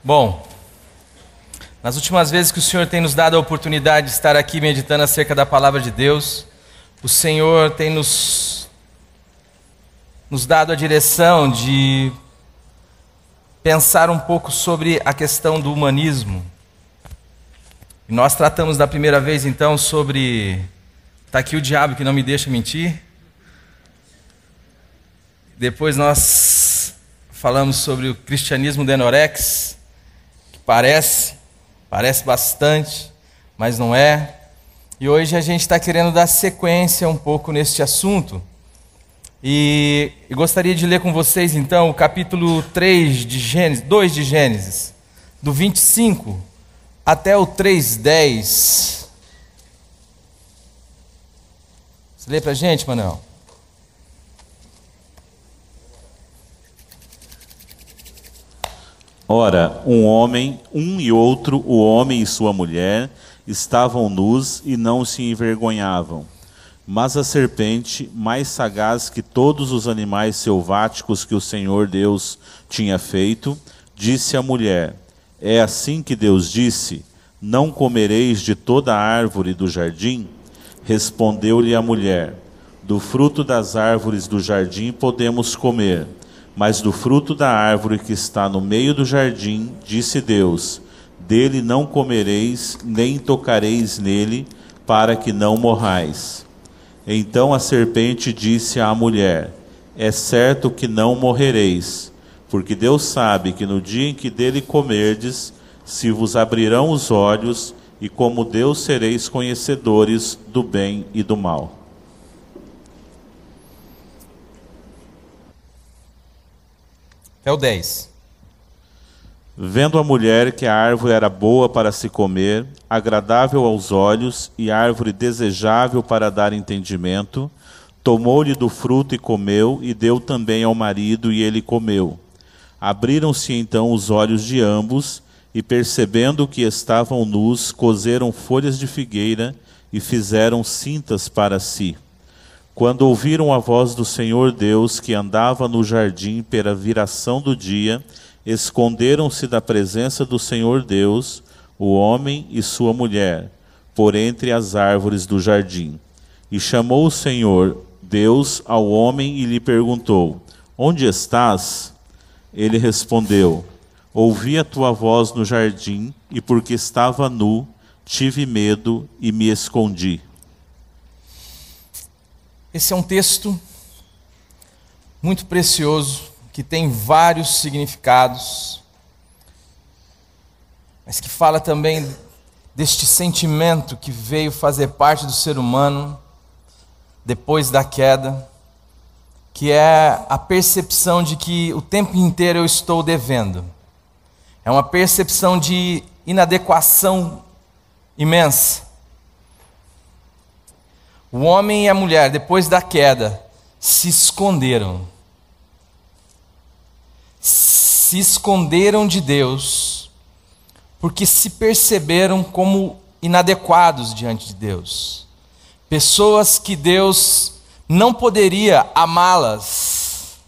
Bom, nas últimas vezes que o Senhor tem nos dado a oportunidade de estar aqui meditando acerca da palavra de Deus, o Senhor tem nos dado a direção de pensar um pouco sobre a questão do humanismo. E nós tratamos da primeira vez então sobre... Está aqui o diabo que não me deixa mentir. Depois nós falamos sobre o cristianismo denorex, que parece bastante, mas não é. E hoje a gente está querendo dar sequência um pouco neste assunto. E gostaria de ler com vocês então o capítulo 2 de Gênesis, do 25 até o 3:10. Você lê para a gente, Manuel? Ora, um e outro, o homem e sua mulher, estavam nus e não se envergonhavam. Mas a serpente, mais sagaz que todos os animais selváticos que o Senhor Deus tinha feito, disse à mulher: É assim que Deus disse: Não comereis de toda a árvore do jardim? Respondeu-lhe a mulher: Do fruto das árvores do jardim podemos comer. Mas do fruto da árvore que está no meio do jardim, disse Deus: Dele não comereis, nem tocareis nele, para que não morrais. Então a serpente disse à mulher: É certo que não morrereis, porque Deus sabe que no dia em que dele comerdes, se vos abrirão os olhos, e como Deus sereis conhecedores do bem e do mal. É o 10. Vendo a mulher que a árvore era boa para se comer, agradável aos olhos e árvore desejável para dar entendimento, tomou-lhe do fruto e comeu, e deu também ao marido, e ele comeu. Abriram-se então os olhos de ambos, e percebendo que estavam nus, coseram folhas de figueira e fizeram cintas para si. Quando ouviram a voz do Senhor Deus, que andava no jardim pela viração do dia, esconderam-se da presença do Senhor Deus, o homem e sua mulher, por entre as árvores do jardim. E chamou o Senhor Deus ao homem e lhe perguntou: Onde estás? Ele respondeu: Ouvi a tua voz no jardim, e porque estava nu, tive medo e me escondi. Esse é um texto muito precioso, que tem vários significados, mas que fala também deste sentimento que veio fazer parte do ser humano depois da queda, que é a percepção de que o tempo inteiro eu estou devendo. É uma percepção de inadequação imensa. O homem e a mulher, depois da queda, se esconderam. Se esconderam de Deus, porque se perceberam como inadequados diante de Deus. Pessoas que Deus não poderia amá-las,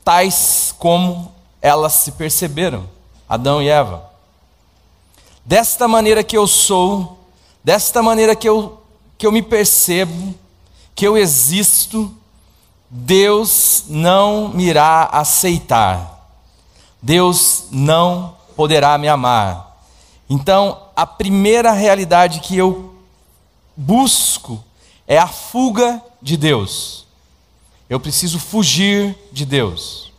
tais como elas se perceberam, Adão e Eva. Desta maneira que eu sou, desta maneira que eu me percebo, que eu existo, Deus não me irá aceitar. Deus não poderá me amar. Então, a primeira realidade que eu busco é a fuga de Deus. Eu preciso fugir de Deus.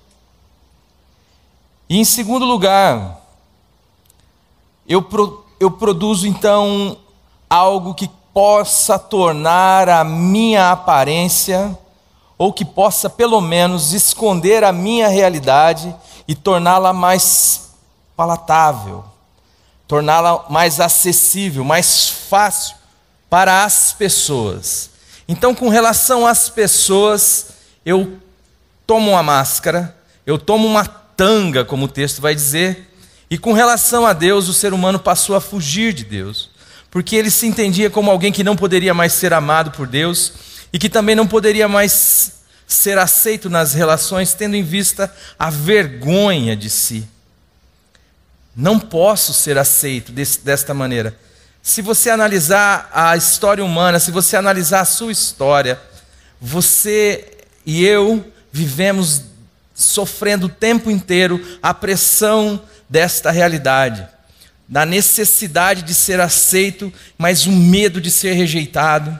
E em segundo lugar, eu produzo então algo que possa tornar a minha aparência, ou que possa pelo menos esconder a minha realidade e torná-la mais palatável, torná-la mais acessível, mais fácil para as pessoas. Então, com relação às pessoas, eu tomo uma máscara, eu tomo uma tanga, como o texto vai dizer, e com relação a Deus, o ser humano passou a fugir de Deus, porque ele se entendia como alguém que não poderia mais ser amado por Deus, e que também não poderia mais ser aceito nas relações, tendo em vista a vergonha de si. Não posso ser aceito desta maneira. Se você analisar a história humana, se você analisar a sua história, você e eu vivemos sofrendo o tempo inteiro a pressão desta realidade, da necessidade de ser aceito, mas o medo de ser rejeitado.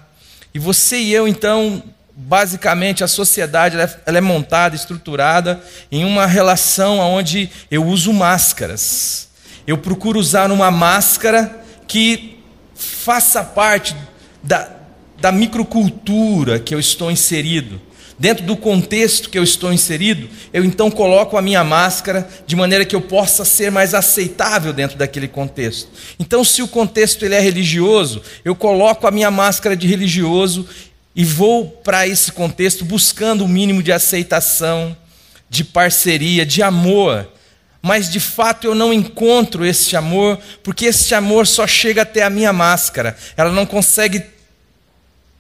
E você e eu, então, basicamente a sociedade ela é montada, estruturada em uma relação onde eu uso máscaras. Eu procuro usar uma máscara que faça parte da microcultura que eu estou inserido. Dentro do contexto que eu estou inserido, eu então coloco a minha máscara de maneira que eu possa ser mais aceitável dentro daquele contexto. Então, se o contexto ele é religioso, eu coloco a minha máscara de religioso e vou para esse contexto buscando o mínimo de aceitação, de parceria, de amor. Mas de fato eu não encontro este amor, porque este amor só chega até a minha máscara. Ela não consegue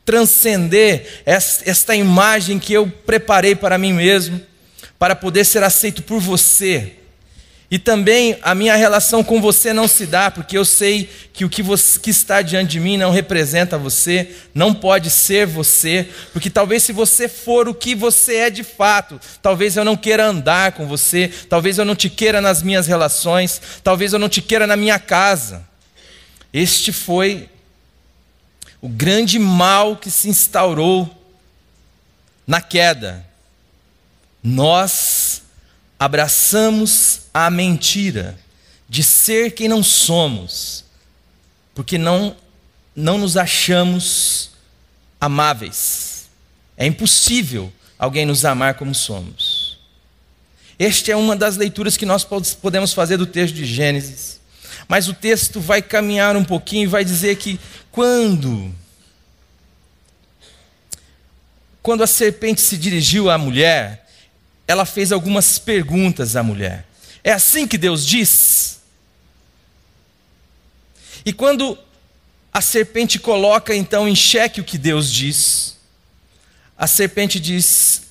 transcender esta imagem que eu preparei para mim mesmo, para poder ser aceito por você. E também a minha relação com você não se dá, porque eu sei que o que está diante de mim não representa você, não pode ser você, porque talvez se você for o que você é de fato, talvez eu não queira andar com você, talvez eu não te queira nas minhas relações, talvez eu não te queira na minha casa. Este foi o grande mal que se instaurou na queda. Nós abraçamos a mentira de ser quem não somos, porque não nos achamos amáveis. É impossível alguém nos amar como somos. Esta é uma das leituras que nós podemos fazer do texto de Gênesis. Mas o texto vai caminhar um pouquinho e vai dizer que quando a serpente se dirigiu à mulher, ela fez algumas perguntas à mulher. É assim que Deus diz? E quando a serpente coloca então em xeque o que Deus diz, a serpente diz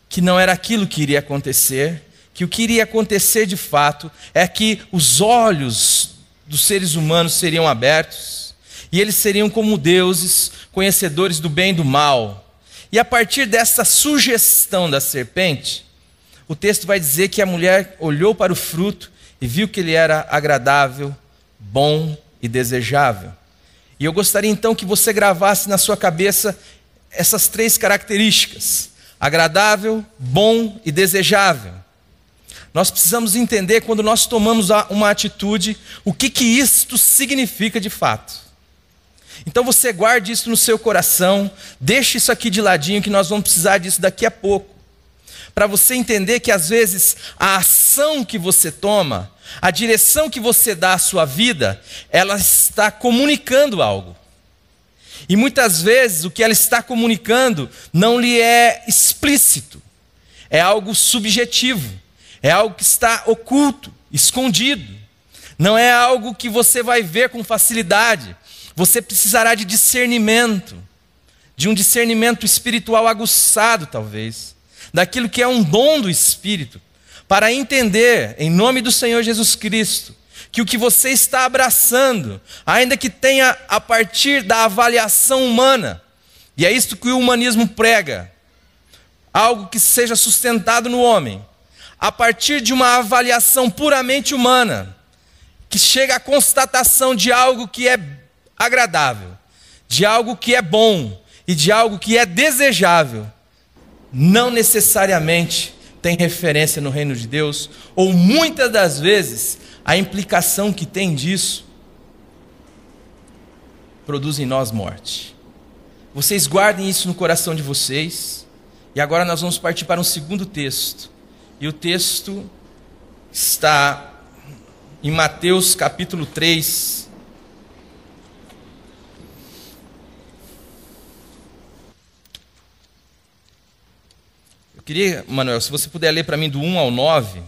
que não era aquilo que iria acontecer, que o que iria acontecer de fato é que os olhos dos seres humanos seriam abertos, e eles seriam como deuses, conhecedores do bem e do mal. E a partir dessa sugestão da serpente, o texto vai dizer que a mulher olhou para o fruto e viu que ele era agradável, bom e desejável. E eu gostaria então que você gravasse na sua cabeça essas três características: agradável, bom e desejável. Nós precisamos entender, quando nós tomamos uma atitude, o que isto significa de fato. Então você guarde isso no seu coração, deixe isso aqui de ladinho, que nós vamos precisar disso daqui a pouco. Para você entender que às vezes a ação que você toma, a direção que você dá à sua vida, ela está comunicando algo. E muitas vezes o que ela está comunicando não lhe é explícito, é algo subjetivo, é algo que está oculto, escondido. Não é algo que você vai ver com facilidade. Você precisará de discernimento, de um discernimento espiritual aguçado talvez, daquilo que é um dom do Espírito, para entender, em nome do Senhor Jesus Cristo, que o que você está abraçando, ainda que tenha a partir da avaliação humana, e é isto que o humanismo prega, algo que seja sustentado no homem, a partir de uma avaliação puramente humana, que chega à constatação de algo que é agradável, de algo que é bom e de algo que é desejável, não necessariamente tem referência no reino de Deus, ou muitas das vezes a implicação que tem disso produz em nós morte. Vocês guardem isso no coração de vocês. E agora nós vamos partir para um segundo texto, e o texto está em Mateus capítulo 3. Queria, Manuel, se você puder ler para mim do 1 ao 9.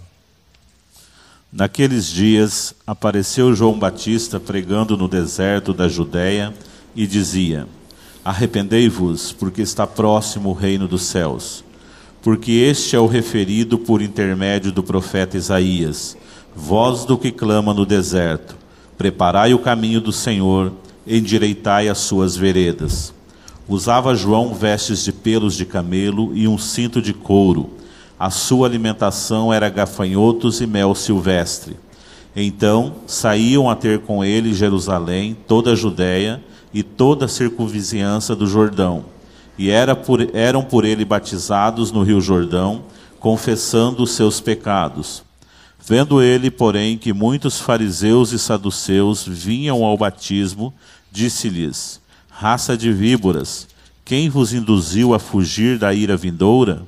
Naqueles dias apareceu João Batista pregando no deserto da Judéia e dizia: arrependei-vos, porque está próximo o reino dos céus. Porque este é o referido por intermédio do profeta Isaías. voz do que clama no deserto, preparai o caminho do Senhor, endireitai as suas veredas. Usava João vestes de pelos de camelo e um cinto de couro. A sua alimentação era gafanhotos e mel silvestre. Então saíam a ter com ele Jerusalém, toda a Judéia e toda a circunvizinhança do Jordão. E eram por ele batizados no rio Jordão, confessando os seus pecados. Vendo ele, porém, que muitos fariseus e saduceus vinham ao batismo, disse-lhes: raça de víboras, quem vos induziu a fugir da ira vindoura?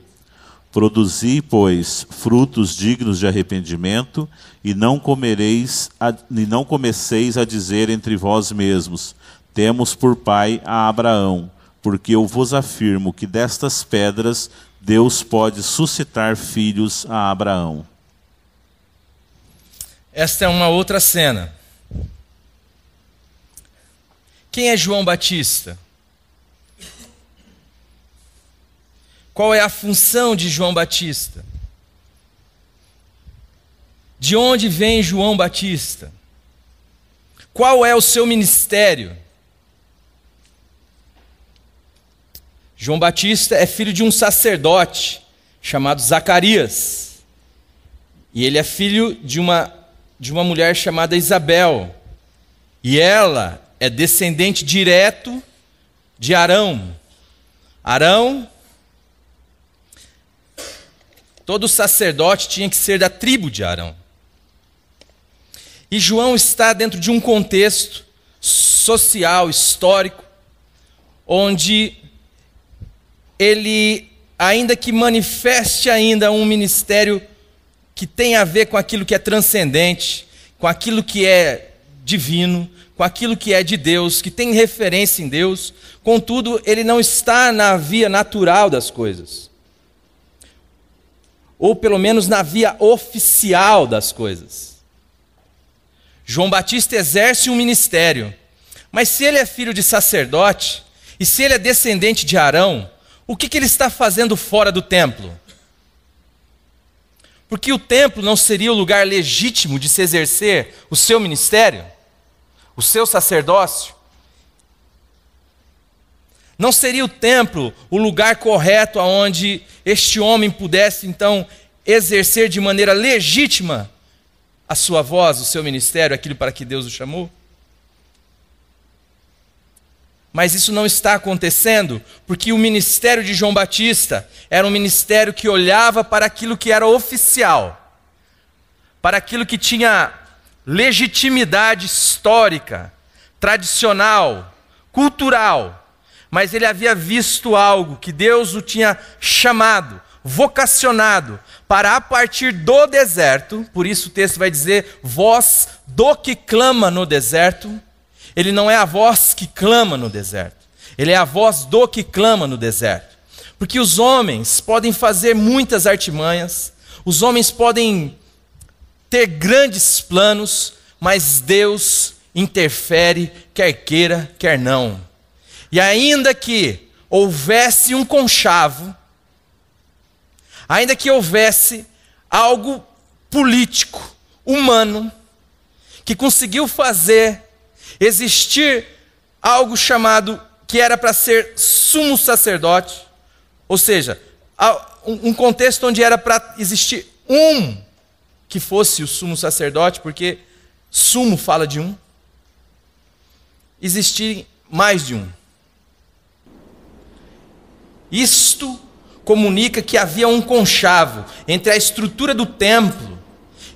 Produzi, pois, frutos dignos de arrependimento, e não comeceis a dizer entre vós mesmos: temos por pai a Abraão, porque eu vos afirmo que destas pedras Deus pode suscitar filhos a Abraão. Esta é uma outra cena. Quem é João Batista? Qual é a função de João Batista? De onde vem João Batista? Qual é o seu ministério? João Batista é filho de um sacerdote chamado Zacarias. E ele é filho de uma mulher chamada Isabel. E ela é descendente direto de Arão. Arão, todo sacerdote tinha que ser da tribo de Arão. E João está dentro de um contexto social, histórico, onde ele, ainda que manifeste ainda um ministério que tem a ver com aquilo que é transcendente, com aquilo que é divino, com aquilo que é de Deus, que tem referência em Deus, contudo, ele não está na via natural das coisas. Ou pelo menos na via oficial das coisas. João Batista exerce um ministério, mas se ele é filho de sacerdote, e se ele é descendente de Arão, o que ele está fazendo fora do templo? Porque o templo não seria o lugar legítimo de se exercer o seu ministério, o seu sacerdócio? Não seria o templo o lugar correto aonde este homem pudesse então exercer de maneira legítima a sua voz, o seu ministério, aquilo para que Deus o chamou? Mas isso não está acontecendo, porque o ministério de João Batista era um ministério que olhava para aquilo que era oficial, para aquilo que tinha legitimidade histórica, tradicional, cultural, mas ele havia visto algo que Deus o tinha chamado, vocacionado, para a partir do deserto. Por isso o texto vai dizer, voz do que clama no deserto. Ele não é a voz que clama no deserto, ele é a voz do que clama no deserto. Porque os homens podem fazer muitas artimanhas, os homens podem ter grandes planos, mas Deus interfere, quer queira, quer não. E ainda que houvesse um conchavo, ainda que houvesse algo político, humano, que conseguiu fazer existir algo chamado, que era para ser sumo sacerdote, ou seja, um contexto onde era para existir um que fosse o sumo sacerdote, porque sumo fala de um, existir mais de um. Isto comunica que havia um conchavo entre a estrutura do templo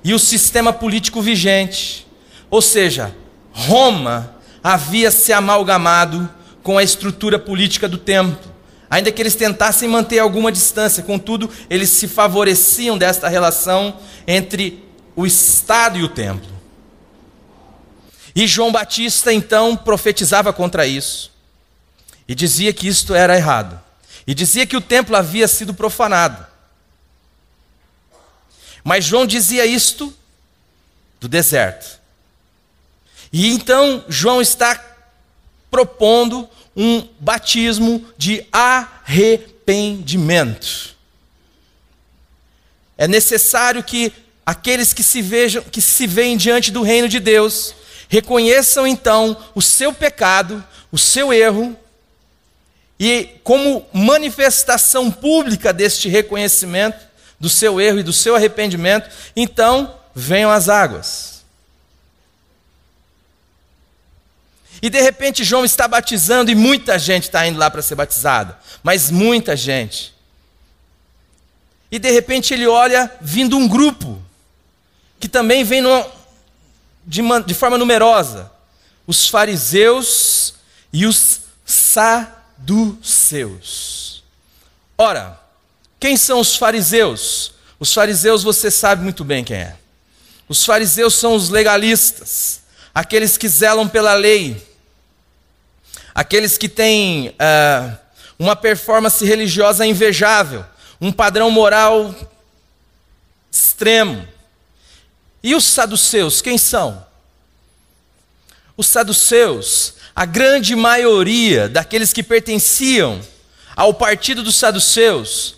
e o sistema político vigente, ou seja, Roma havia se amalgamado com a estrutura política do templo, ainda que eles tentassem manter alguma distância, contudo, eles se favoreciam desta relação entre o Estado e o templo. E João Batista, então, profetizava contra isso, e dizia que isto era errado, e dizia que o templo havia sido profanado. Mas João dizia isto do deserto. E então João está propondo um batismo de arrependimento. É necessário que aqueles que se veem diante do reino de Deus, reconheçam então o seu pecado, o seu erro, e como manifestação pública deste reconhecimento do seu erro e do seu arrependimento, então venham as águas. E de repente João está batizando e muita gente está indo lá para ser batizada, mas muita gente. E de repente ele olha vindo um grupo, que também vem de forma numerosa, os fariseus e os saduceus. Ora, quem são os fariseus? Os fariseus você sabe muito bem quem é. Os fariseus são os legalistas, aqueles que zelam pela lei, aqueles que têm uma performance religiosa invejável, um padrão moral extremo. E os saduceus, quem são? Os saduceus, a grande maioria daqueles que pertenciam ao partido dos saduceus,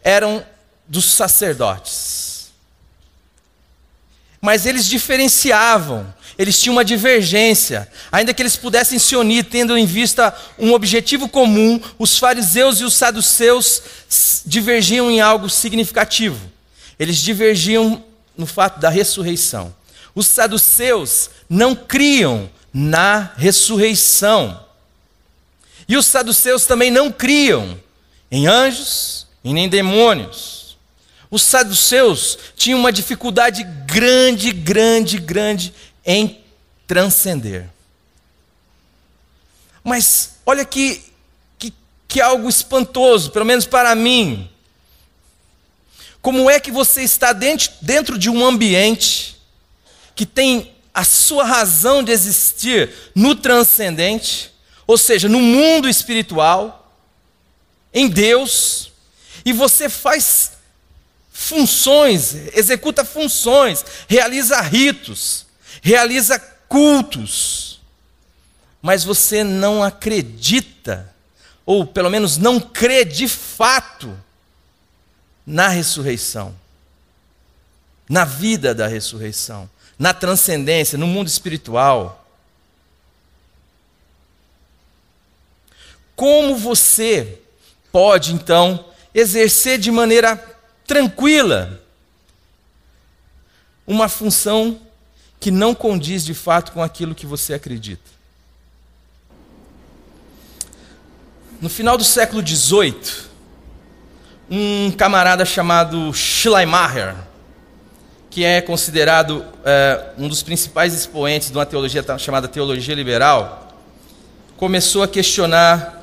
eram dos sacerdotes. Mas eles diferenciavam, eles tinham uma divergência, ainda que eles pudessem se unir, tendo em vista um objetivo comum, os fariseus e os saduceus divergiam em algo significativo. Eles divergiam no fato da ressurreição. Os saduceus não criam na ressurreição. E os saduceus também não criam em anjos e nem demônios. Os saduceus tinham uma dificuldade grande em transcender. Mas olha que algo espantoso, pelo menos para mim. Como é que você está dentro de um ambiente que tem a sua razão de existir no transcendente, ou seja, no mundo espiritual, em Deus, e você faz funções, executa funções, realiza ritos, realiza cultos, mas você não acredita, ou pelo menos não crê de fato, na ressurreição, na vida da ressurreição, na transcendência, no mundo espiritual. Como você pode, então, exercer de maneira tranquila uma função que não condiz de fato com aquilo que você acredita? No final do século XVIII, um camarada chamado Schleiermacher, que é considerado um dos principais expoentes de uma teologia chamada teologia liberal, começou a questionar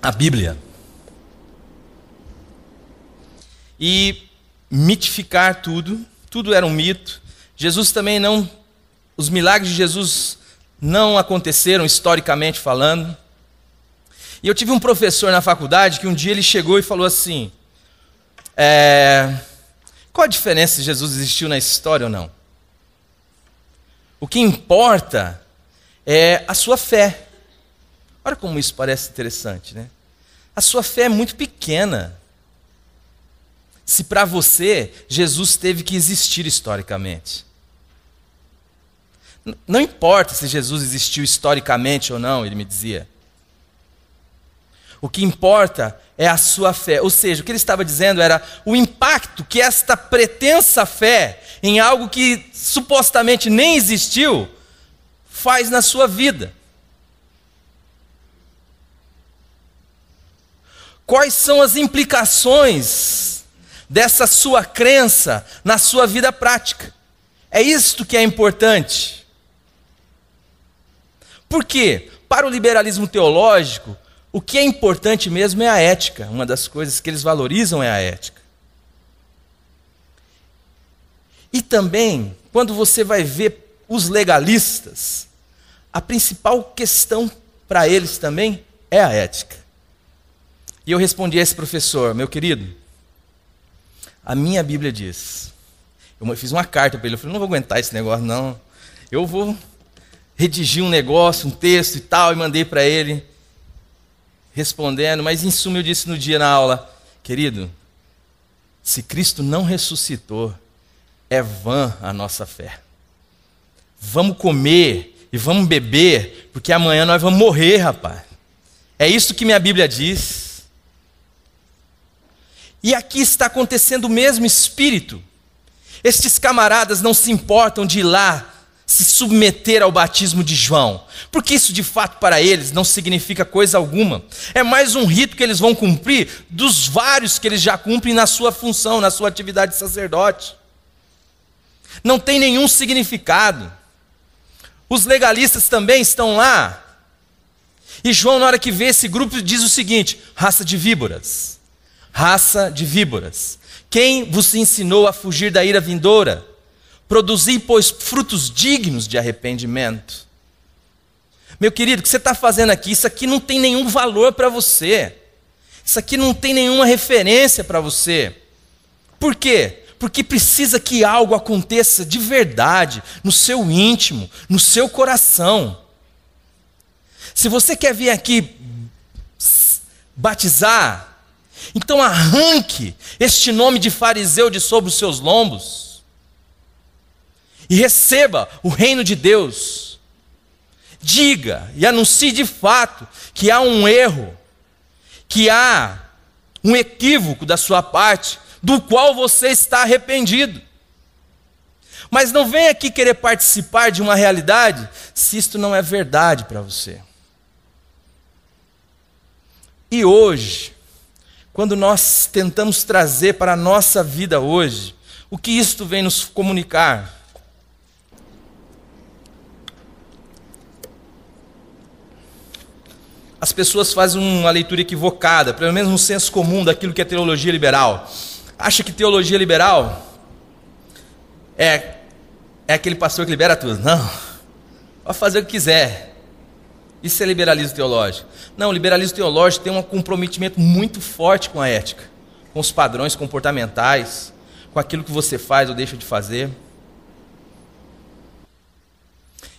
a Bíblia e mitificar tudo era um mito. Jesus também não, os milagres de Jesus não aconteceram historicamente falando. E eu tive um professor na faculdade que um dia ele chegou e falou assim, qual a diferença se Jesus existiu na história ou não? O que importa é a sua fé. Olha como isso parece interessante, né? A sua fé é muito pequena. Se para você, Jesus teve que existir historicamente. Não importa se Jesus existiu historicamente ou não, ele me dizia. O que importa é a sua fé. Ou seja, o que ele estava dizendo era o impacto que esta pretensa fé em algo que supostamente nem existiu faz na sua vida. Quais são as implicações dessa sua crença na sua vida prática? É isto que é importante. Por quê? Para o liberalismo teológico, o que é importante mesmo é a ética. Uma das coisas que eles valorizam é a ética. E também, quando você vai ver os legalistas, a principal questão para eles também é a ética. E eu respondi a esse professor, meu querido, a minha Bíblia diz, eu fiz uma carta para ele, eu falei, não vou aguentar esse negócio não, eu vou redigir um negócio, um texto e tal, e mandei para ele, respondendo, mas em suma eu disse no dia na aula, querido, Se Cristo não ressuscitou, é vã a nossa fé. Vamos comer e vamos beber, porque amanhã nós vamos morrer, rapaz. É isso que minha Bíblia diz. E aqui está acontecendo o mesmo espírito. Estes camaradas não se importam de ir lá se submeter ao batismo de João, porque isso de fato para eles não significa coisa alguma. É mais um rito que eles vão cumprir dos vários que eles já cumprem na sua função, na sua atividade de sacerdote. Não tem nenhum significado. Os legalistas também estão lá. E João, na hora que vê esse grupo, diz o seguinte: raça de víboras, raça de víboras, quem vos ensinou a fugir da ira vindoura? Produzi, pois, frutos dignos de arrependimento. Meu querido, o que você está fazendo aqui? Isso aqui não tem nenhum valor para você. Isso aqui não tem nenhuma referência para você. Por quê? Porque precisa que algo aconteça de verdade, no seu íntimo, no seu coração. Se você quer vir aqui batizar, então arranque este nome de fariseu de sobre os seus lombos e receba o reino de Deus. Diga e anuncie de fato que há um erro, que há um equívoco da sua parte, do qual você está arrependido. Mas não venha aqui querer participar de uma realidade se isto não é verdade para você. E hoje, quando nós tentamos trazer para a nossa vida hoje, o que isto vem nos comunicar? As pessoas fazem uma leitura equivocada, pelo menos no senso comum daquilo que é teologia liberal. Acha que teologia liberal é aquele pastor que libera tudo. Não, pode fazer o que quiser. Isso é liberalismo teológico. Não, o liberalismo teológico tem um comprometimento muito forte com a ética, com os padrões comportamentais, com aquilo que você faz ou deixa de fazer.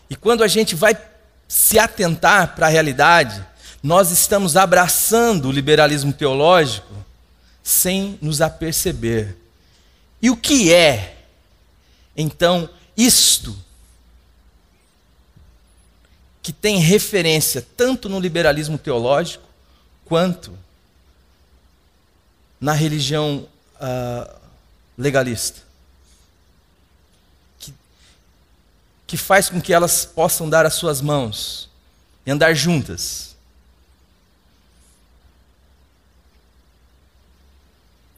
E quando a gente vai se atentar para a realidade, nós estamos abraçando o liberalismo teológico sem nos aperceber. E o que é, então, isto que tem referência tanto no liberalismo teológico quanto na religião legalista, que faz com que elas possam dar as suas mãos e andar juntas?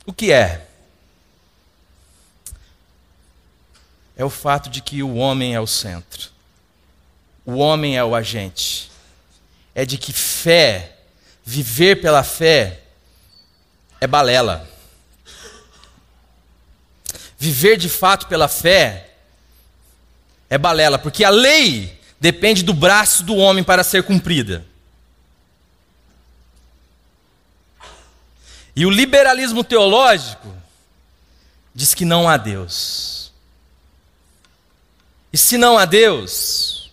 O que é? É o fato de que o homem é o centro. O homem é o agente. É de que fé, viver pela fé, é balela. Viver de fato pela fé é balela, porque a lei depende do braço do homem para ser cumprida. E o liberalismo teológico diz que não há Deus. E se não há Deus,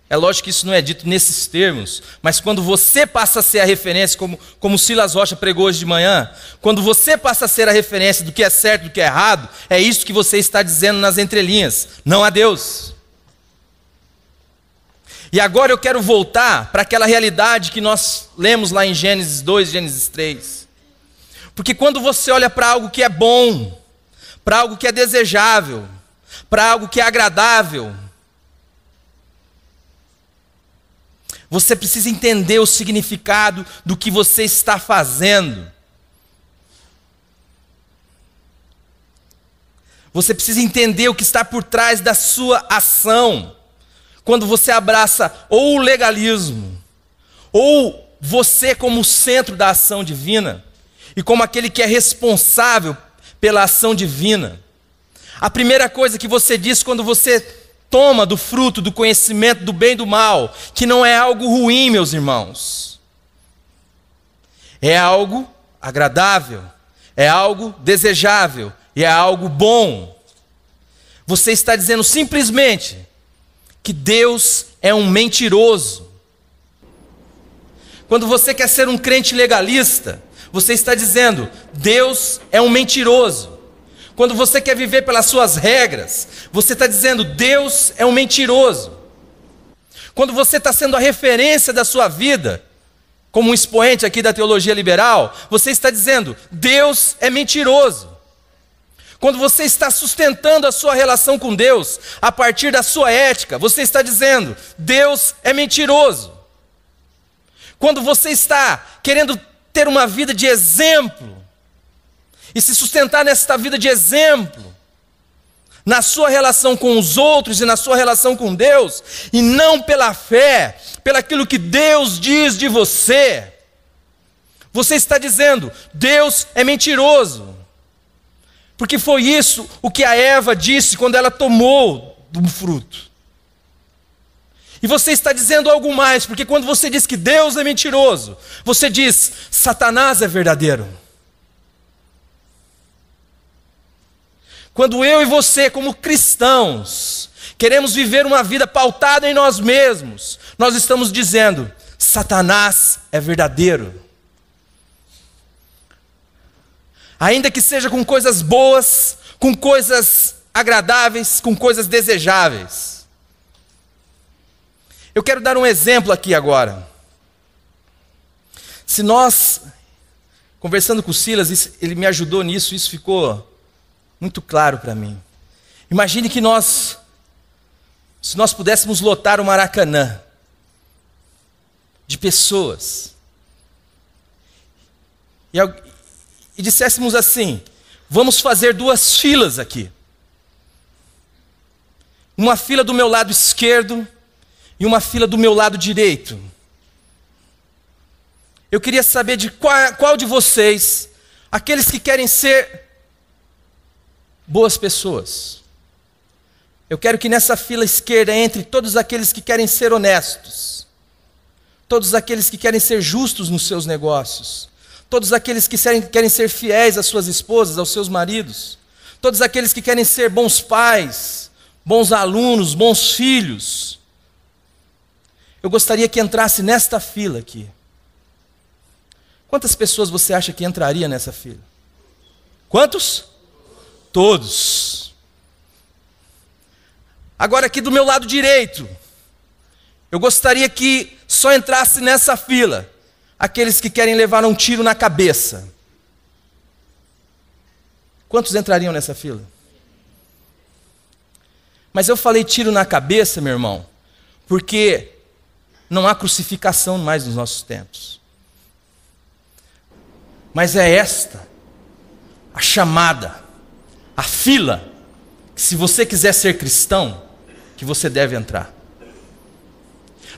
é lógico que isso não é dito nesses termos, mas quando você passa a ser a referência, como Silas Rocha pregou hoje de manhã, quando você passa a ser a referência do que é certo e do que é errado, é isso que você está dizendo nas entrelinhas: não há Deus. E agora eu quero voltar para aquela realidade que nós lemos lá em Gênesis 2, Gênesis 3. Porque quando você olha para algo que é bom, para algo que é desejável, para algo que é agradável, você precisa entender o significado do que você está fazendo. Você precisa entender o que está por trás da sua ação. Quando você abraça ou o legalismo, ou você como centro da ação divina, e como aquele que é responsável pela ação divina. A primeira coisa que você diz quando você toma do fruto do conhecimento do bem e do mal, que não é algo ruim, meus irmãos. É algo agradável, é algo desejável, e é algo bom. Você está dizendo simplesmente que Deus é um mentiroso. Quando você quer ser um crente legalista, você está dizendo: Deus é um mentiroso. Quando você quer viver pelas suas regras, você está dizendo: Deus é um mentiroso. Quando você está sendo a referência da sua vida, como um expoente aqui da teologia liberal, você está dizendo: Deus é mentiroso. Quando você está sustentando a sua relação com Deus a partir da sua ética, você está dizendo: Deus é mentiroso. Quando você está querendo ter uma vida de exemplo e se sustentar nesta vida de exemplo, na sua relação com os outros e na sua relação com Deus, e não pela fé, pelaquilo que Deus diz de você, você está dizendo: Deus é mentiroso. Porque foi isso o que a Eva disse quando ela tomou do fruto. E você está dizendo algo mais, porque quando você diz que Deus é mentiroso, você diz: Satanás é verdadeiro. Quando eu e você, como cristãos, queremos viver uma vida pautada em nós mesmos, nós estamos dizendo: Satanás é verdadeiro. Ainda que seja com coisas boas, com coisas agradáveis, com coisas desejáveis. Eu quero dar um exemplo aqui agora. Se nós, conversando com o Silas, ele me ajudou nisso, isso ficou muito claro para mim. Imagine que se nós pudéssemos lotar o Maracanã de pessoas, e disséssemos assim: vamos fazer 2 filas aqui. Uma fila do meu lado esquerdo e uma fila do meu lado direito. Eu queria saber de qual de vocês, aqueles que querem ser boas pessoas, eu quero que nessa fila esquerda entre todos aqueles que querem ser honestos, todos aqueles que querem ser justos nos seus negócios, todos aqueles que querem ser fiéis às suas esposas, aos seus maridos, todos aqueles que querem ser bons pais, bons alunos, bons filhos. Eu gostaria que entrasse nesta fila aqui. Quantas pessoas você acha que entraria nessa fila? Quantos? Todos. Agora aqui do meu lado direito, eu gostaria que só entrasse nessa fila aqueles que querem levar um tiro na cabeça. Quantos entrariam nessa fila? Mas eu falei tiro na cabeça, meu irmão, porque não há crucificação mais nos nossos tempos. Mas é esta a chamada, a fila, que se você quiser ser cristão, que você deve entrar.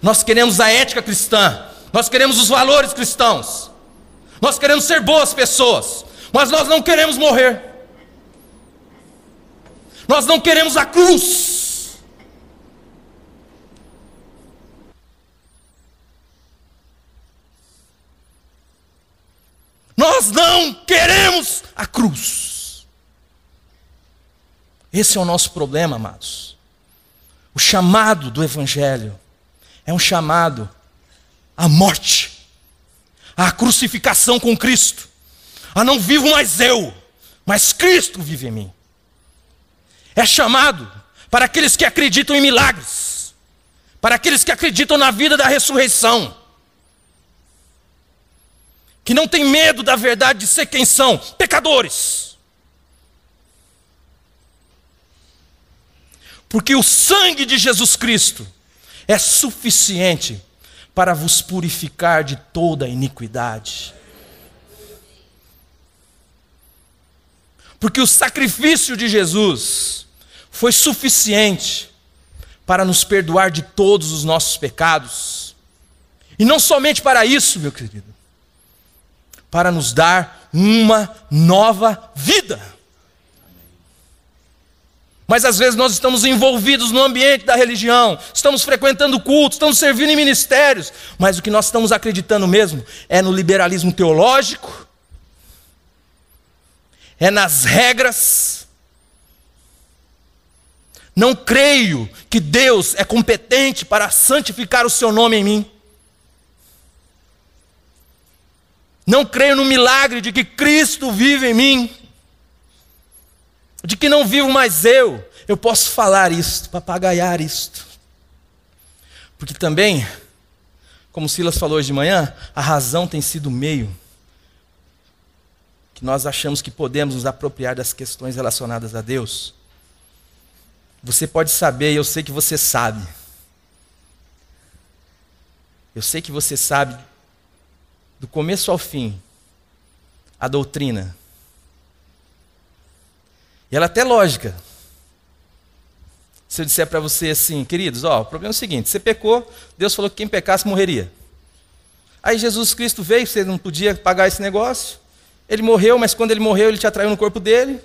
Nós queremos a ética cristã, nós queremos os valores cristãos, nós queremos ser boas pessoas, mas nós não queremos morrer, nós não queremos a cruz. Nós não queremos a cruz. Esse é o nosso problema, amados. O chamado do Evangelho é um chamado à morte, à crucificação com Cristo. A não vivo mais eu, mas Cristo vive em mim. É chamado para aqueles que acreditam em milagres, para aqueles que acreditam na vida da ressurreição, que não tem medo da verdade de ser quem são, pecadores. Porque o sangue de Jesus Cristo é suficiente para vos purificar de toda iniquidade. Porque o sacrifício de Jesus foi suficiente para nos perdoar de todos os nossos pecados. E não somente para isso, meu querido, para nos dar uma nova vida. Mas às vezes nós estamos envolvidos no ambiente da religião, estamos frequentando cultos, estamos servindo em ministérios, mas o que nós estamos acreditando mesmo é no liberalismo teológico, é nas regras. Não creio que Deus é competente para santificar o seu nome em mim. Não creio no milagre de que Cristo vive em mim, de que não vivo mais eu posso falar isto, papagaiar isto. Porque também, como Silas falou hoje de manhã, a razão tem sido o meio que nós achamos que podemos nos apropriar das questões relacionadas a Deus. Você pode saber, e eu sei que você sabe. Eu sei que você sabe, do começo ao fim, a doutrina. E ela é até lógica. Se eu disser para você assim, queridos, o problema é o seguinte, você pecou, Deus falou que quem pecasse morreria. Aí Jesus Cristo veio, você não podia pagar esse negócio. Ele morreu, mas quando ele morreu, ele te atraiu no corpo dele.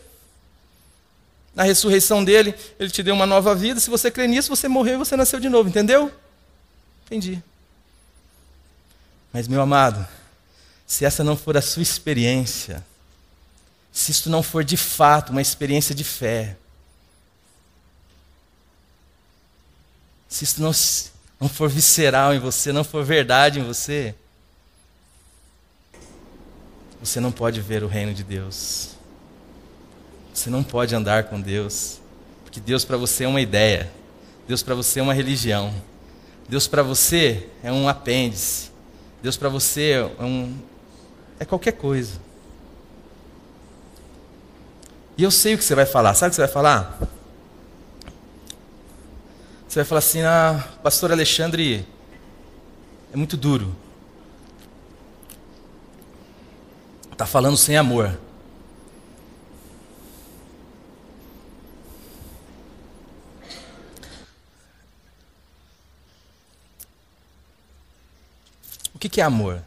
Na ressurreição dele, ele te deu uma nova vida. Se você crê nisso, você morreu e você nasceu de novo, entendeu? Entendi. Mas, meu amado, se essa não for a sua experiência, se isto não for de fato uma experiência de fé, se isto não for visceral em você, não for verdade em você, você não pode ver o reino de Deus. Você não pode andar com Deus. Porque Deus para você é uma ideia. Deus para você é uma religião. Deus para você é um apêndice. Deus para você é qualquer coisa. E eu sei o que você vai falar. Sabe o que você vai falar? Você vai falar assim, pastor Alexandre é muito duro. Está falando sem amor. O que é amor?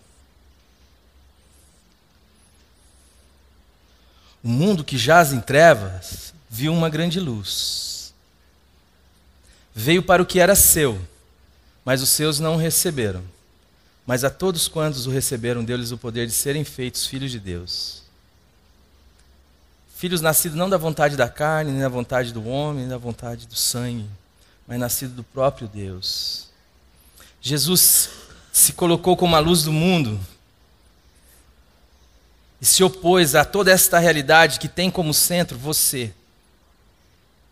O mundo que jaz em trevas viu uma grande luz. Veio para o que era seu, mas os seus não o receberam. Mas a todos quantos o receberam, deu-lhes o poder de serem feitos filhos de Deus. Filhos nascidos não da vontade da carne, nem da vontade do homem, nem da vontade do sangue, mas nascidos do próprio Deus. Jesus se colocou como a luz do mundo e se opôs a toda esta realidade que tem como centro você,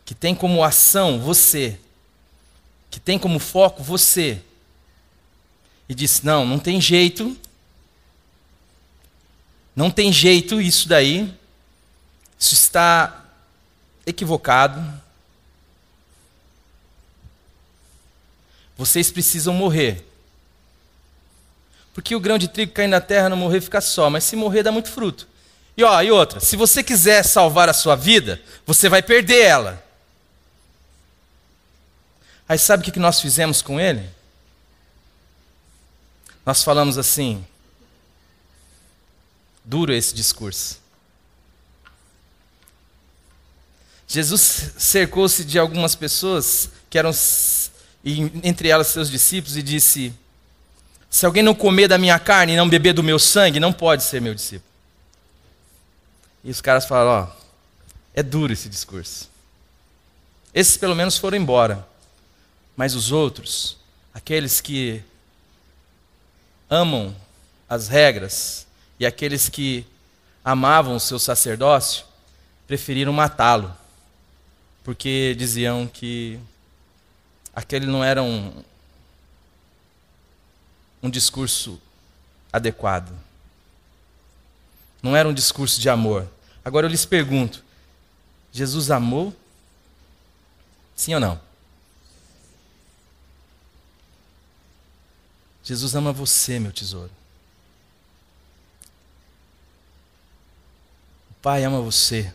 que tem como ação você, que tem como foco você. E disse, não tem jeito, não tem jeito isso daí, isso está equivocado. Vocês precisam morrer. Porque o grão de trigo cair na terra, não morrer, fica só, mas se morrer dá muito fruto. E outra, se você quiser salvar a sua vida, você vai perder ela. Aí sabe o que nós fizemos com ele? Nós falamos assim, duro esse discurso. Jesus cercou-se de algumas pessoas, que eram, entre elas seus discípulos, e disse, se alguém não comer da minha carne e não beber do meu sangue, não pode ser meu discípulo. E os caras falaram, é duro esse discurso. Esses pelo menos foram embora. Mas os outros, aqueles que amam as regras e aqueles que amavam o seu sacerdócio, preferiram matá-lo, porque diziam que aquele não era um discurso adequado. Não era um discurso de amor. Agora eu lhes pergunto, Jesus amou? Sim ou não? Jesus ama você, meu tesouro. O Pai ama você.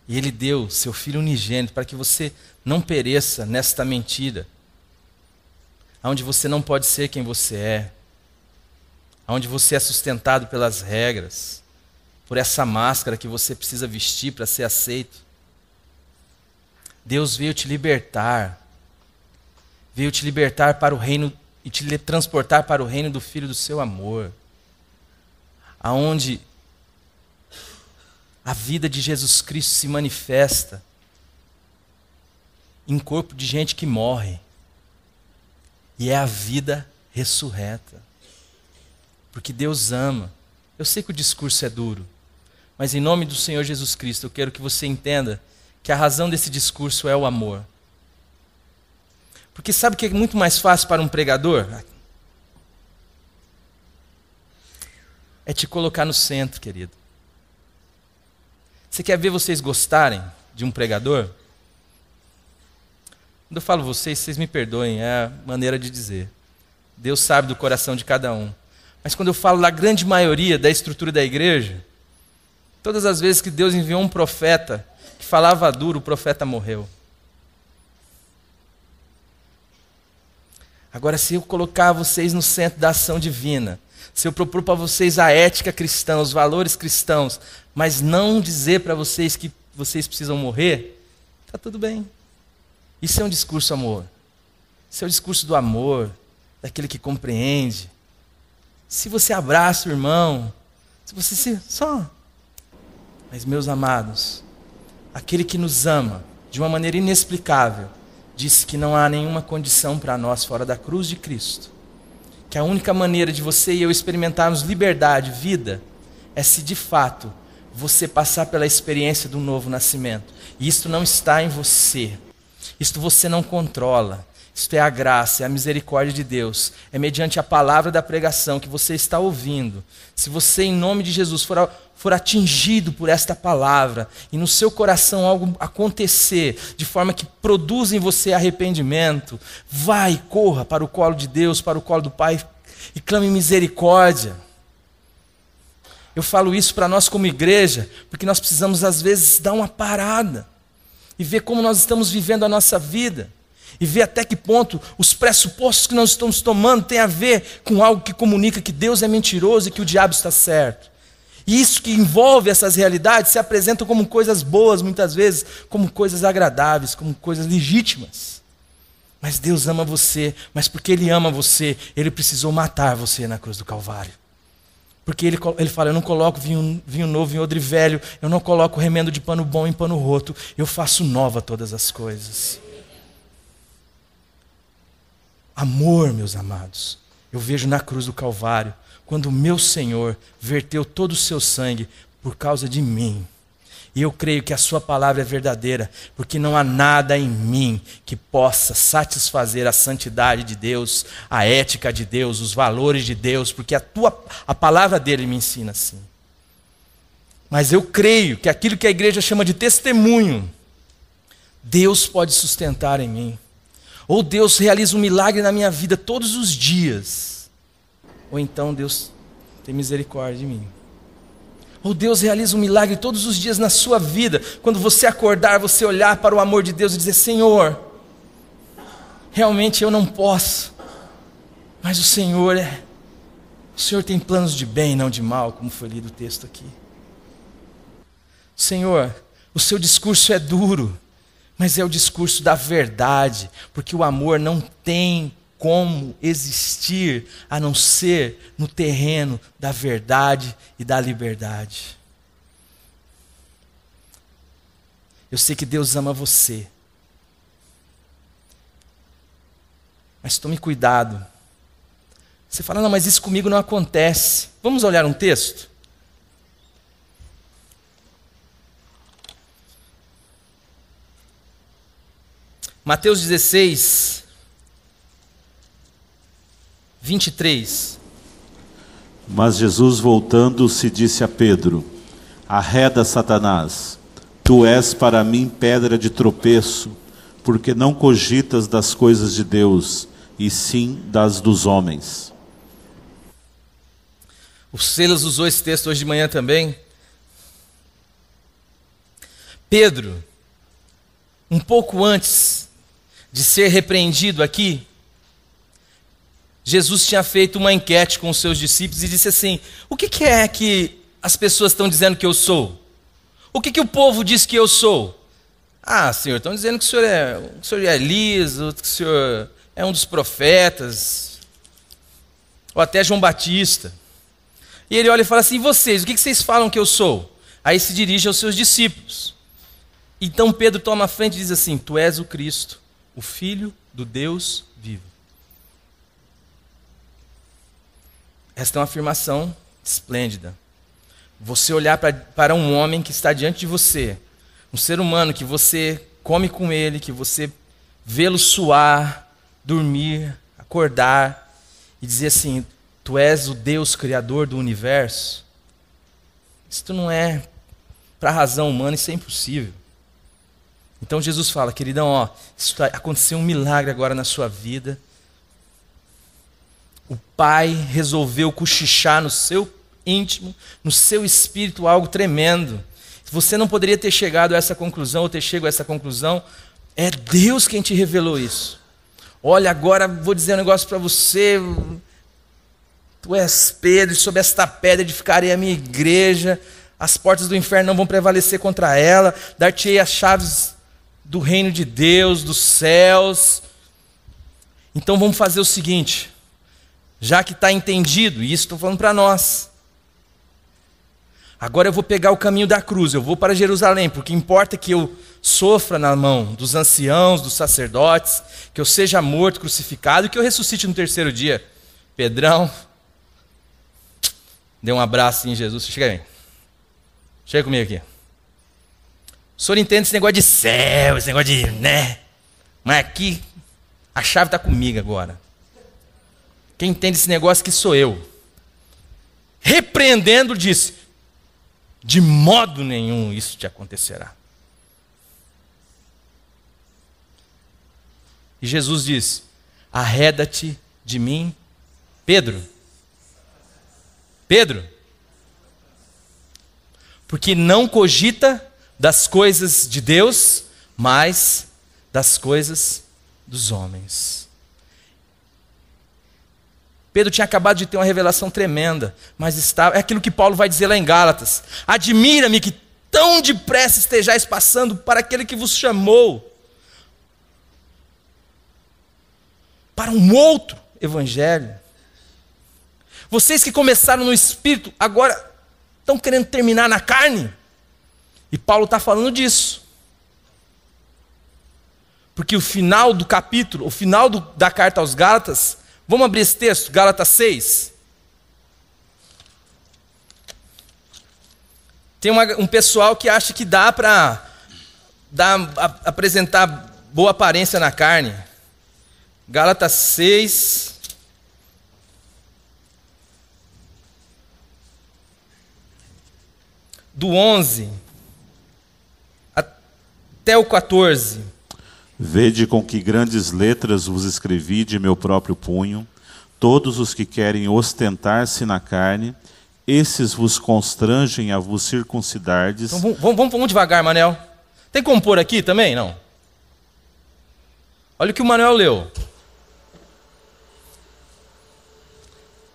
E Ele deu seu Filho unigênito para que você não pereça nesta mentira, onde você não pode ser quem você é, onde você é sustentado pelas regras, por essa máscara que você precisa vestir para ser aceito. Deus veio te libertar para o reino e te transportar para o reino do Filho do seu amor, aonde a vida de Jesus Cristo se manifesta em corpo de gente que morre, e é a vida ressurreta. porque Deus ama. Eu sei que o discurso é duro, mas em nome do Senhor Jesus Cristo, eu quero que você entenda que a razão desse discurso é o amor. Porque sabe o que é muito mais fácil para um pregador? É te colocar no centro, querido. Você quer ver vocês gostarem de um pregador? Quando eu falo vocês, vocês me perdoem, é a maneira de dizer. Deus sabe do coração de cada um. Mas quando eu falo da grande maioria da estrutura da igreja, todas as vezes que Deus enviou um profeta que falava duro, o profeta morreu. Agora, se eu colocar vocês no centro da ação divina, se eu propor para vocês a ética cristã, os valores cristãos, mas não dizer para vocês que vocês precisam morrer, está tudo bem. Isso é um discurso amor. Isso é o discurso do amor, daquele que compreende. Se você abraça o irmão, se você só... Mas, meus amados, aquele que nos ama de uma maneira inexplicável, disse que não há nenhuma condição para nós fora da cruz de Cristo. Que a única maneira de você e eu experimentarmos liberdade, vida, é se de fato você passar pela experiência do novo nascimento. E isto não está em você. Isto você não controla. Isto é a graça, é a misericórdia de Deus. É mediante a palavra da pregação que você está ouvindo. Se você, em nome de Jesus, for atingido por esta palavra e no seu coração algo acontecer de forma que produza em você arrependimento, vai, corra para o colo de Deus, para o colo do Pai e clame misericórdia. Eu falo isso para nós como igreja, porque nós precisamos às vezes dar uma parada e ver como nós estamos vivendo a nossa vida. E ver até que ponto os pressupostos que nós estamos tomando têm a ver com algo que comunica que Deus é mentiroso e que o diabo está certo. E isso que envolve essas realidades se apresenta como coisas boas, muitas vezes, como coisas agradáveis, como coisas legítimas. Mas Deus ama você, mas porque Ele ama você, Ele precisou matar você na cruz do Calvário. Porque ele fala, eu não coloco vinho novo em odre velho, eu não coloco remendo de pano bom em pano roto, eu faço nova todas as coisas. Amor, meus amados, eu vejo na cruz do Calvário, quando o meu Senhor verteu todo o seu sangue por causa de mim. E eu creio que a sua palavra é verdadeira, porque não há nada em mim que possa satisfazer a santidade de Deus, a ética de Deus, os valores de Deus, porque a palavra dele me ensina assim. Mas eu creio que aquilo que a igreja chama de testemunho, Deus pode sustentar em mim. Ou Deus realiza um milagre na minha vida todos os dias. Ou então Deus tem misericórdia de mim. Ou Deus realiza um milagre todos os dias na sua vida. Quando você acordar, você olhar para o amor de Deus e dizer, Senhor, realmente eu não posso. Mas o Senhor tem planos de bem, não de mal, como foi lido o texto aqui. Senhor, o seu discurso é duro. Mas é o discurso da verdade, porque o amor não tem como existir a não ser no terreno da verdade e da liberdade. Eu sei que Deus ama você, mas tome cuidado. Você fala, não, mas isso comigo não acontece. Vamos olhar um texto? Mateus 16, 23. Mas Jesus, voltando-se, disse a Pedro, arreda, Satanás, tu és para mim pedra de tropeço, porque não cogitas das coisas de Deus, e sim das dos homens. O Silas usou esse texto hoje de manhã também. Pedro, um pouco antes de ser repreendido aqui, Jesus tinha feito uma enquete com os seus discípulos e disse assim, o que é que as pessoas estão dizendo que eu sou? O que o povo diz que eu sou? Ah, Senhor, estão dizendo que o Senhor é Elias, que o Senhor é um dos profetas, ou até João Batista. E ele olha e fala assim, e vocês, o que vocês falam que eu sou? Aí se dirige aos seus discípulos. Então Pedro toma a frente e diz assim, tu és o Cristo, o Filho do Deus vivo. esta é uma afirmação esplêndida. Você olhar para um homem que está diante de você, um ser humano que você come com ele, que você vê-lo suar, dormir, acordar, e dizer assim: tu és o Deus criador do universo. Isso não é, para a razão humana, isso é impossível. Então Jesus fala: queridão, ó, aconteceu um milagre agora na sua vida. O Pai resolveu cochichar no seu íntimo, no seu espírito, algo tremendo. Você não poderia ter chegado a essa conclusão, ou ter chegado a essa conclusão. É Deus quem te revelou isso. Olha, agora vou dizer um negócio para você. Tu és Pedro, e sob esta pedra edificarei a minha igreja. As portas do inferno não vão prevalecer contra ela. Dar-te-ei as chaves do reino de Deus, dos céus. Então vamos fazer o seguinte, já que está entendido, e isso estou falando para nós. Agora eu vou pegar o caminho da cruz, eu vou para Jerusalém, porque importa que eu sofra na mão dos anciãos, dos sacerdotes, que eu seja morto, crucificado, e que eu ressuscite no terceiro dia. Pedrão, dê um abraço em Jesus. Chega aí. Chega comigo aqui. O senhor entende esse negócio de céu, esse negócio de, né? Mas aqui, a chave está comigo agora. Quem entende esse negócio que sou eu. Repreendendo, disse: de modo nenhum isso te acontecerá. E Jesus disse: arreda-te de mim, Pedro. Pedro. Porque não cogita das coisas de Deus, mas das coisas dos homens. Pedro tinha acabado de ter uma revelação tremenda, mas estava, é aquilo que Paulo vai dizer lá em Gálatas: admira-me que tão depressa estejais passando para aquele que vos chamou para um outro evangelho. Vocês que começaram no Espírito, agora estão querendo terminar na carne. E Paulo está falando disso. Porque o final do capítulo, o final da carta aos Gálatas, vamos abrir esse texto, Gálatas 6. Tem um pessoal que acha que dá para apresentar boa aparência na carne. Gálatas 6. Do 11 até o 14. Vede com que grandes letras vos escrevi de meu próprio punho. Todos os que querem ostentar-se na carne, esses vos constrangem a vos circuncidardes. Então, vamos devagar, Manel. Tem como pôr aqui também? Não. Olha o que o Manuel leu.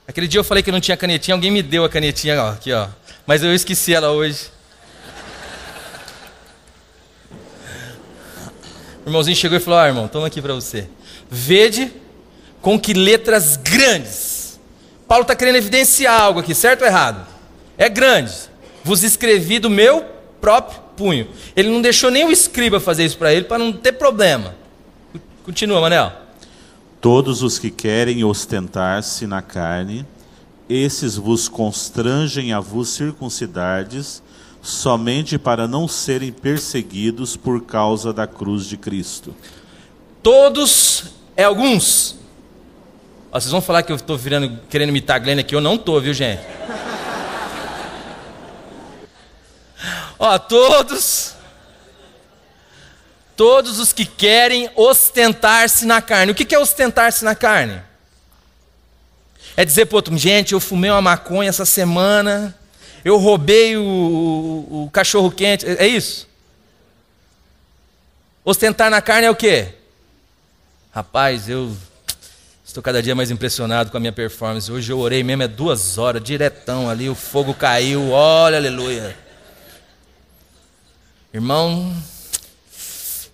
Aquele dia eu falei que não tinha canetinha, alguém me deu a canetinha, ó, aqui, ó. Mas eu esqueci ela hoje. O irmãozinho chegou e falou: irmão, toma aqui para você. Vede com que letras grandes. Paulo está querendo evidenciar algo aqui, certo ou errado? É grande. Vos escrevi do meu próprio punho. Ele não deixou nem o escriba fazer isso para ele, para não ter problema. Continua, Manel. Todos os que querem ostentar-se na carne, esses vos constrangem a vos circuncidardes, somente para não serem perseguidos por causa da cruz de Cristo. Todos é alguns. Ó, vocês vão falar que eu estou querendo imitar a Glenn aqui, eu não estou, viu, gente? Ó, todos os que querem ostentar-se na carne. O que é ostentar-se na carne? É dizer para outro: gente, eu fumei uma maconha essa semana, eu roubei o cachorro quente. É isso? Ostentar na carne é o quê? Rapaz, eu estou cada dia mais impressionado com a minha performance. Hoje eu orei mesmo, 2 horas, diretão ali, o fogo caiu, olha, aleluia. Irmão,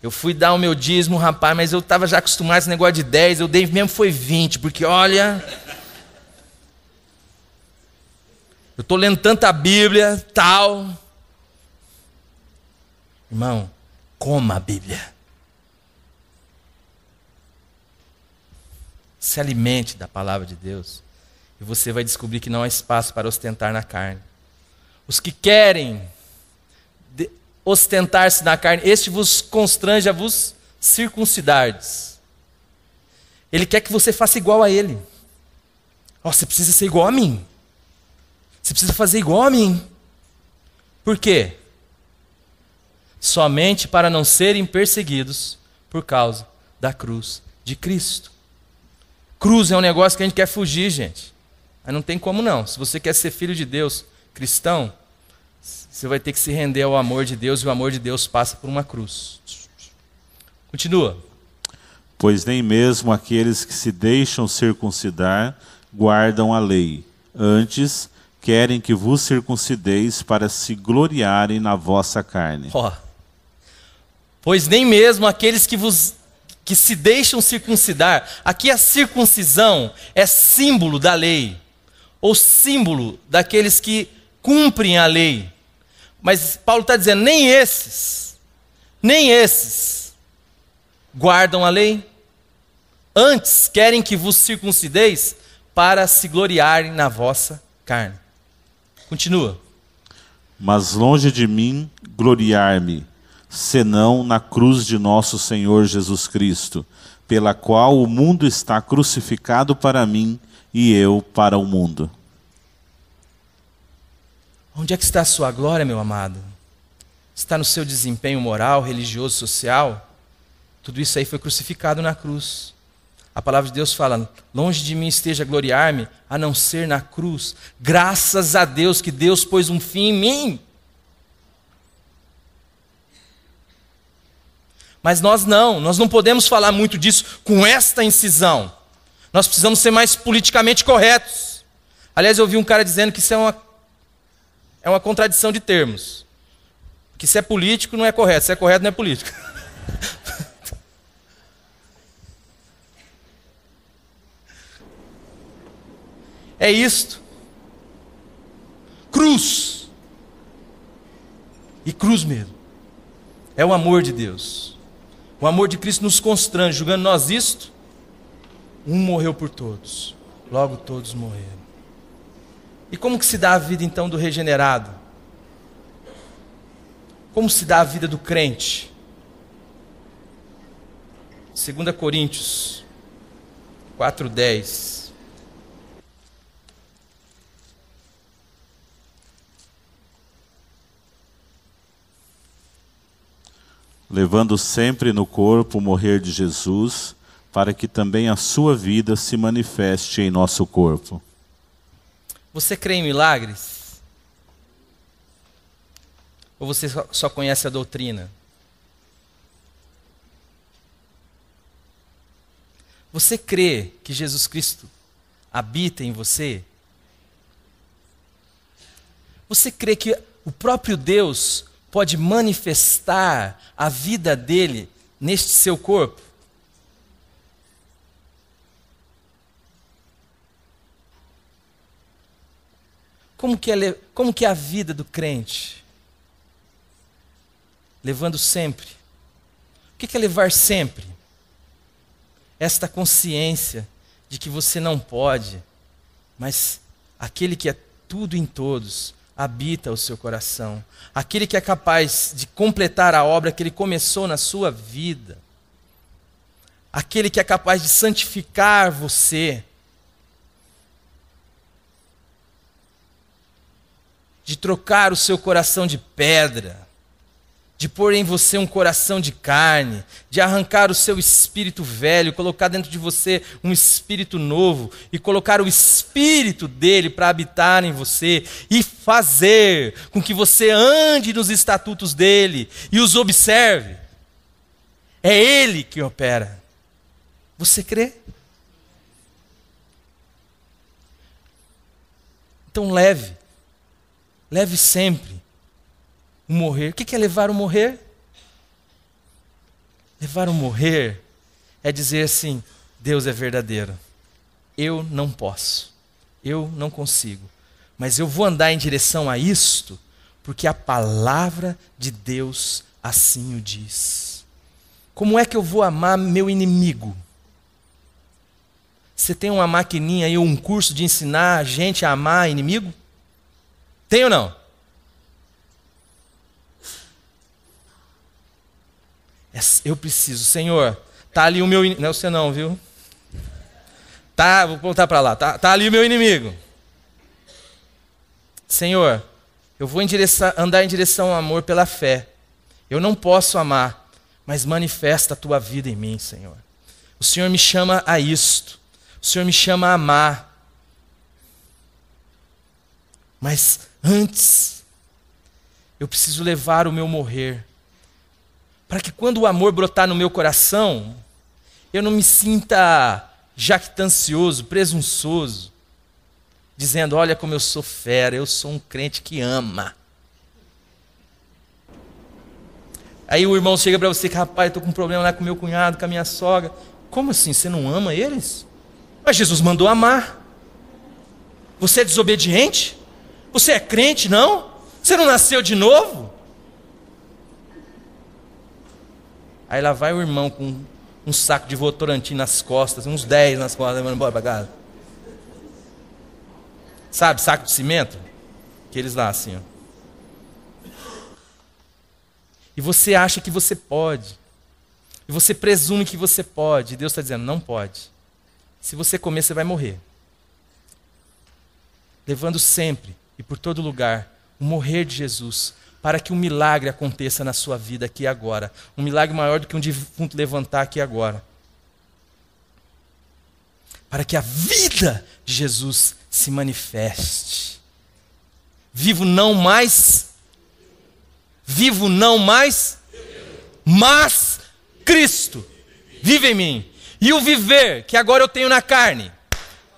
eu fui dar o meu dízimo, rapaz, mas eu estava já acostumado a esse negócio de 10, eu dei mesmo foi 20, porque olha, eu estou lendo tanta Bíblia, tal. Irmão, coma a Bíblia. Se alimente da palavra de Deus. E você vai descobrir que não há espaço para ostentar na carne. Os que querem ostentar-se na carne, este vos constrange a vos circuncidardes. Ele quer que você faça igual a ele. Você precisa ser igual a mim. Você precisa fazer igual a mim. Por quê? Somente para não serem perseguidos por causa da cruz de Cristo. Cruz é um negócio que a gente quer fugir, gente. Mas não tem como não. Se você quer ser filho de Deus, cristão, você vai ter que se render ao amor de Deus, e o amor de Deus passa por uma cruz. Continua. Pois nem mesmo aqueles que se deixam circuncidar guardam a lei. Antes, querem que vos circuncideis para se gloriarem na vossa carne. Pois nem mesmo aqueles que se deixam circuncidar. Aqui a circuncisão é símbolo da lei, ou símbolo daqueles que cumprem a lei. Mas Paulo está dizendo, nem esses guardam a lei. Antes querem que vos circuncideis para se gloriarem na vossa carne. Continua. Mas longe de mim gloriar-me, senão na cruz de nosso Senhor Jesus Cristo, pela qual o mundo está crucificado para mim e eu para o mundo. Onde é que está a sua glória, meu amado? Está no seu desempenho moral, religioso, social? Tudo isso aí foi crucificado na cruz. A palavra de Deus fala, longe de mim esteja a gloriar-me, a não ser na cruz. Graças a Deus que Deus pôs um fim em mim. Mas nós não podemos falar muito disso com esta incisão. Nós precisamos ser mais politicamente corretos. Aliás, eu ouvi um cara dizendo que isso é uma contradição de termos. Que se é político não é correto, se é correto não é político. É isto. Cruz. E cruz mesmo. É o amor de Deus. O amor de Cristo nos constrange, julgando nós isto. Um morreu por todos, logo todos morreram. E como que se dá a vida então do regenerado? Como se dá a vida do crente? 2 Coríntios 4:10. Levando sempre no corpo o morrer de Jesus, para que também a sua vida se manifeste em nosso corpo. Você crê em milagres? Ou você só conhece a doutrina? Você crê que Jesus Cristo habita em você? Você crê que o próprio Deus pode manifestar a vida dele neste seu corpo? Como que é a vida do crente? Levando sempre. O que é levar sempre? Esta consciência de que você não pode, mas aquele que é tudo em todos habita o seu coração. Aquele que é capaz de completar a obra que ele começou na sua vida. Aquele que é capaz de santificar você. De trocar o seu coração de pedra, de pôr em você um coração de carne, de arrancar o seu espírito velho, colocar dentro de você um espírito novo e colocar o espírito dele para habitar em você e fazer com que você ande nos estatutos dele e os observe. É ele que opera. Você crê? Então leve sempre o morrer. O que é levar o morrer? Levar o morrer é dizer assim, Deus é verdadeiro. Eu não posso, eu não consigo, mas eu vou andar em direção a isto, porque a palavra de Deus assim o diz. Como é que eu vou amar meu inimigo? Você tem uma maquininha aí, um curso de ensinar a gente a amar inimigo? Tem ou não? Eu preciso, Senhor, tá ali o meu inimigo. Não é você não, viu? Tá, vou voltar para lá. Tá ali o meu inimigo. Senhor, eu vou andar em direção ao amor pela fé. Eu não posso amar, mas manifesta a tua vida em mim, Senhor. O Senhor me chama a isto. O Senhor me chama a amar. Mas antes, eu preciso levar o meu morrer. Para que quando o amor brotar no meu coração, eu não me sinta jactancioso, presunçoso, dizendo, olha como eu sou fera, eu sou um crente que ama. Aí o irmão chega para você, rapaz, estou com um problema lá com meu cunhado, com a minha sogra. Como assim, você não ama eles? Mas Jesus mandou amar. Você é desobediente? Você é crente, não? Você não nasceu de novo? Aí lá vai o irmão com um saco de Votorantim nas costas, uns 10 nas costas, levando embora para casa. Sabe, saco de cimento? Aqueles lá assim, ó. E você acha que você pode. E você presume que você pode. E Deus está dizendo, não pode. Se você comer, você vai morrer. Levando sempre e por todo lugar o morrer de Jesus, para que um milagre aconteça na sua vida aqui e agora. Um milagre maior do que um defunto levantar aqui e agora. Para que a vida de Jesus se manifeste. Vivo não mais, mas Cristo vive em mim. E o viver que agora eu tenho na carne,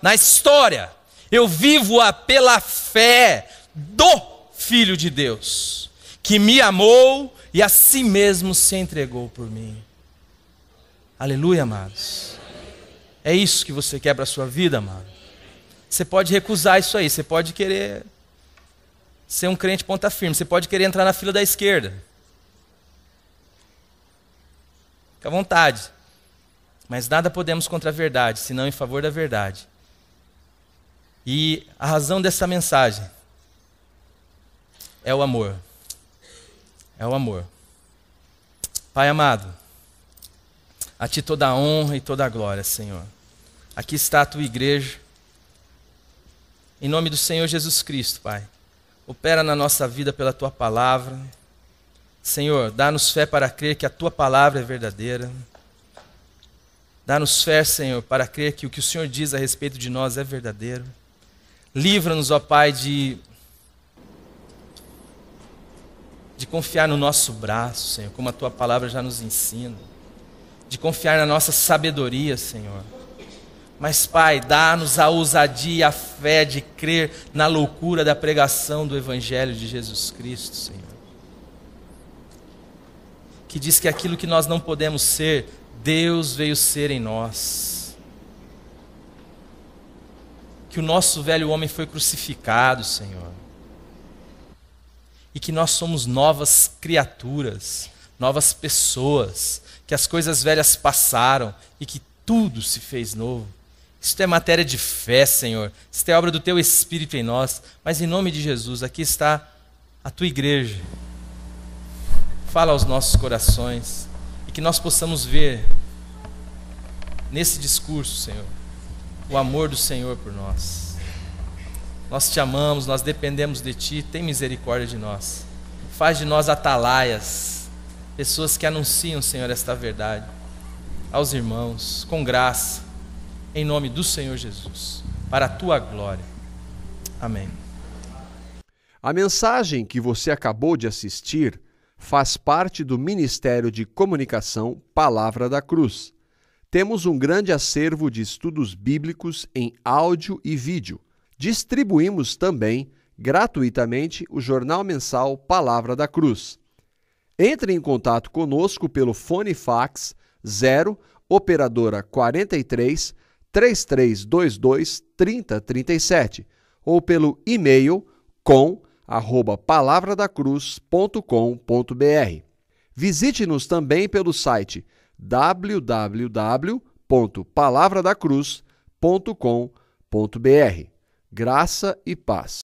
na história, eu vivo-a pela fé do Filho de Deus, que me amou e a si mesmo se entregou por mim. Aleluia, amados. É isso que você quer para a sua vida, amado? Você pode recusar isso aí, você pode querer ser um crente ponta firme, você pode querer entrar na fila da esquerda. Fica à vontade. Mas nada podemos contra a verdade, senão em favor da verdade. E a razão dessa mensagem é o amor. É o amor. Pai amado, a Ti toda a honra e toda a glória, Senhor. Aqui está a Tua igreja. Em nome do Senhor Jesus Cristo, Pai. Opera na nossa vida pela Tua palavra. Senhor, dá-nos fé para crer que a Tua palavra é verdadeira. Dá-nos fé, Senhor, para crer que o que o Senhor diz a respeito de nós é verdadeiro. Livra-nos, ó Pai, de confiar no nosso braço, Senhor, como a Tua palavra já nos ensina. De confiar na nossa sabedoria, Senhor. Mas, Pai, dá-nos a ousadia e a fé de crer na loucura da pregação do Evangelho de Jesus Cristo, Senhor. Que diz que aquilo que nós não podemos ser, Deus veio ser em nós. Que o nosso velho homem foi crucificado, Senhor. E que nós somos novas criaturas, novas pessoas, que as coisas velhas passaram e que tudo se fez novo. Isto é matéria de fé, Senhor. Isto é obra do Teu Espírito em nós. Mas em nome de Jesus, aqui está a Tua igreja. Fala aos nossos corações e que nós possamos ver nesse discurso, Senhor, o amor do Senhor por nós. Nós Te amamos, nós dependemos de Ti, tem misericórdia de nós. Faz de nós atalaias, pessoas que anunciam, Senhor, esta verdade aos irmãos, com graça, em nome do Senhor Jesus, para a Tua glória. Amém. A mensagem que você acabou de assistir faz parte do Ministério de Comunicação Palavra da Cruz. Temos um grande acervo de estudos bíblicos em áudio e vídeo. Distribuímos também, gratuitamente, o jornal mensal Palavra da Cruz. Entre em contato conosco pelo fone fax 0 operadora 43 3322 3037 ou pelo e-mail com@palavradacruz.com.br. Visite-nos também pelo site www.palavradacruz.com.br. Graça e paz.